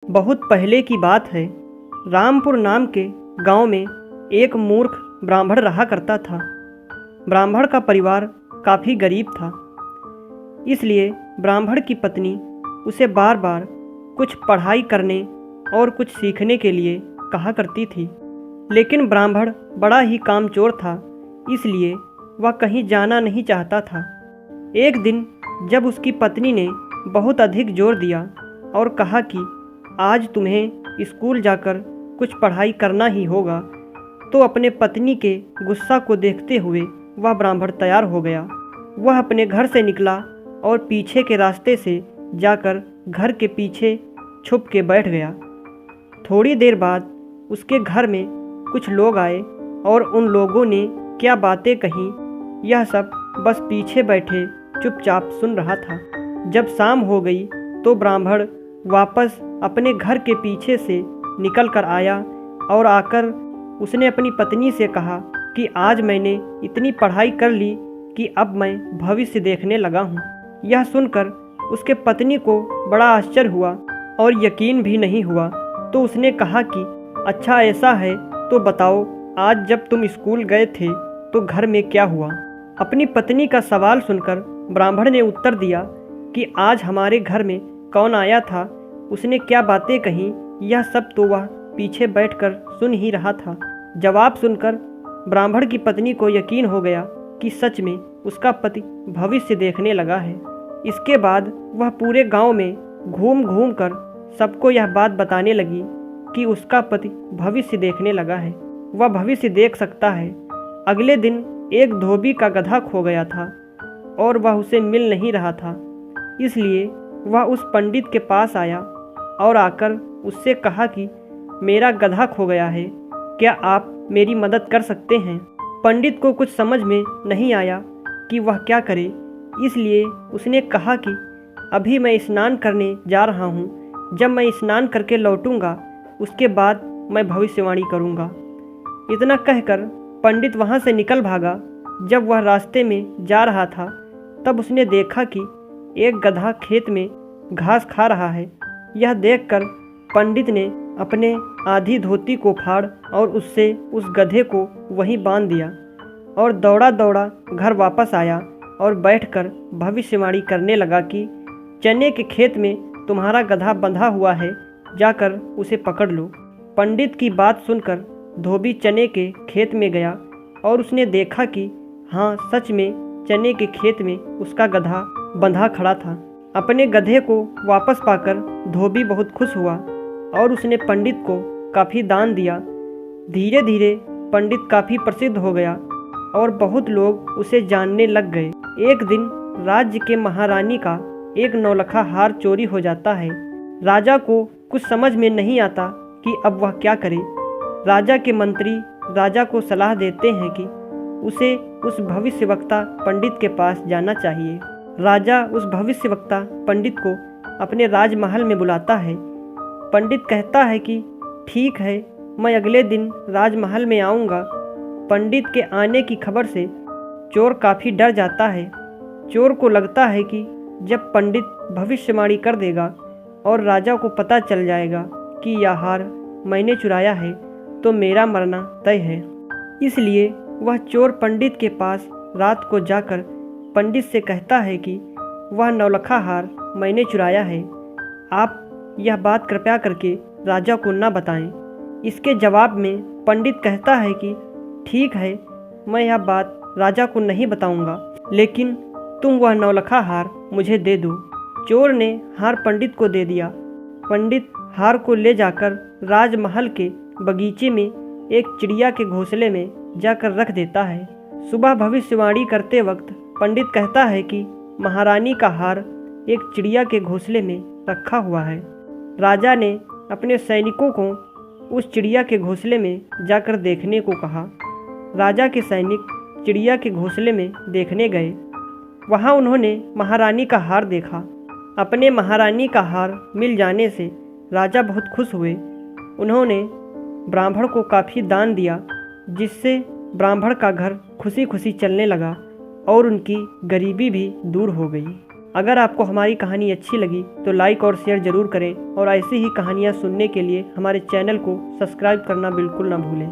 बहुत पहले की बात है। रामपुर नाम के गांव में एक मूर्ख ब्राह्मण रहा करता था। ब्राह्मण का परिवार काफ़ी गरीब था, इसलिए ब्राह्मण की पत्नी उसे बार बार कुछ पढ़ाई करने और कुछ सीखने के लिए कहा करती थी। लेकिन ब्राह्मण बड़ा ही कामचोर था, इसलिए वह कहीं जाना नहीं चाहता था। एक दिन जब उसकी पत्नी ने बहुत अधिक जोर दिया और कहा कि आज तुम्हें स्कूल जाकर कुछ पढ़ाई करना ही होगा, तो अपने पत्नी के गुस्सा को देखते हुए वह ब्राह्मण तैयार हो गया। वह अपने घर से निकला और पीछे के रास्ते से जाकर घर के पीछे छुप के बैठ गया। थोड़ी देर बाद उसके घर में कुछ लोग आए और उन लोगों ने क्या बातें कहीं, यह सब बस पीछे बैठे चुपचाप सुन रहा था। जब शाम हो गई तो ब्राह्मण वापस अपने घर के पीछे से निकल कर आया और आकर उसने अपनी पत्नी से कहा कि आज मैंने इतनी पढ़ाई कर ली कि अब मैं भविष्य देखने लगा हूँ। यह सुनकर उसके पत्नी को बड़ा आश्चर्य हुआ और यकीन भी नहीं हुआ। तो उसने कहा कि अच्छा ऐसा है तो बताओ, आज जब तुम स्कूल गए थे तो घर में क्या हुआ? अपनी पत्नी का सवाल सुनकर ब्राह्मण ने उत्तर दिया कि आज हमारे घर में कौन आया था, उसने क्या बातें कहीं, यह सब तो वह पीछे बैठकर सुन ही रहा था। जवाब सुनकर ब्राह्मण की पत्नी को यकीन हो गया कि सच में उसका पति भविष्य देखने लगा है। इसके बाद वह पूरे गांव में घूम घूम कर सबको यह बात बताने लगी कि उसका पति भविष्य देखने लगा है, वह भविष्य देख सकता है। अगले दिन एक धोबी का गधा खो गया था और वह उसे मिल नहीं रहा था, इसलिए वह उस पंडित के पास आया और आकर उससे कहा कि मेरा गधा खो गया है, क्या आप मेरी मदद कर सकते हैं? पंडित को कुछ समझ में नहीं आया कि वह क्या करे, इसलिए उसने कहा कि अभी मैं स्नान करने जा रहा हूँ, जब मैं स्नान करके लौटूंगा उसके बाद मैं भविष्यवाणी करूँगा। इतना कहकर पंडित वहाँ से निकल भागा। जब वह रास्ते में जा रहा था तब उसने देखा कि एक गधा खेत में घास खा रहा है। यह देखकर पंडित ने अपने आधी धोती को फाड़ और उससे उस गधे को वहीं बांध दिया और दौड़ा दौड़ा घर वापस आया और बैठकर भविष्यवाणी करने लगा कि चने के खेत में तुम्हारा गधा बंधा हुआ है, जाकर उसे पकड़ लो। पंडित की बात सुनकर धोबी चने के खेत में गया और उसने देखा कि हाँ, सच में चने के खेत में उसका गधा बंधा खड़ा था। अपने गधे को वापस पाकर धोबी बहुत खुश हुआ और उसने पंडित को काफ़ी दान दिया। धीरे धीरे पंडित काफ़ी प्रसिद्ध हो गया और बहुत लोग उसे जानने लग गए। एक दिन राज्य के महारानी का एक नौलखा हार चोरी हो जाता है। राजा को कुछ समझ में नहीं आता कि अब वह क्या करे। राजा के मंत्री राजा को सलाह देते हैं कि उसे उस भविष्यवक्ता पंडित के पास जाना चाहिए। राजा उस भविष्यवक्ता पंडित को अपने राजमहल में बुलाता है। पंडित कहता है कि ठीक है, मैं अगले दिन राजमहल में आऊँगा। पंडित के आने की खबर से चोर काफ़ी डर जाता है। चोर को लगता है कि जब पंडित भविष्यवाणी कर देगा और राजा को पता चल जाएगा कि यह हार मैंने चुराया है तो मेरा मरना तय है। इसलिए वह चोर पंडित के पास रात को जाकर पंडित से कहता है कि वह नौलखा हार मैंने चुराया है, आप यह बात कृपया करके राजा को न बताएं। इसके जवाब में पंडित कहता है कि ठीक है, मैं यह बात राजा को नहीं बताऊंगा, लेकिन तुम वह नौलखा हार मुझे दे दो। चोर ने हार पंडित को दे दिया। पंडित हार को ले जाकर राजमहल के बगीचे में एक चिड़िया के घोंसले में जाकर रख देता है। सुबह भविष्यवाणी करते वक्त पंडित कहता है कि महारानी का हार एक चिड़िया के घोंसले में रखा हुआ है। राजा ने अपने सैनिकों को उस चिड़िया के घोंसले में जाकर देखने को कहा। राजा के सैनिक चिड़िया के घोंसले में देखने गए। वहाँ उन्होंने महारानी का हार देखा। अपने महारानी का हार मिल जाने से राजा बहुत खुश हुए। उन्होंने ब्राह्मण को काफ़ी दान दिया, जिससे ब्राह्मण का घर खुशी खुशी चलने लगा और उनकी गरीबी भी दूर हो गई। अगर आपको हमारी कहानी अच्छी लगी तो लाइक और शेयर ज़रूर करें और ऐसी ही कहानियाँ सुनने के लिए हमारे चैनल को सब्सक्राइब करना बिल्कुल ना भूलें।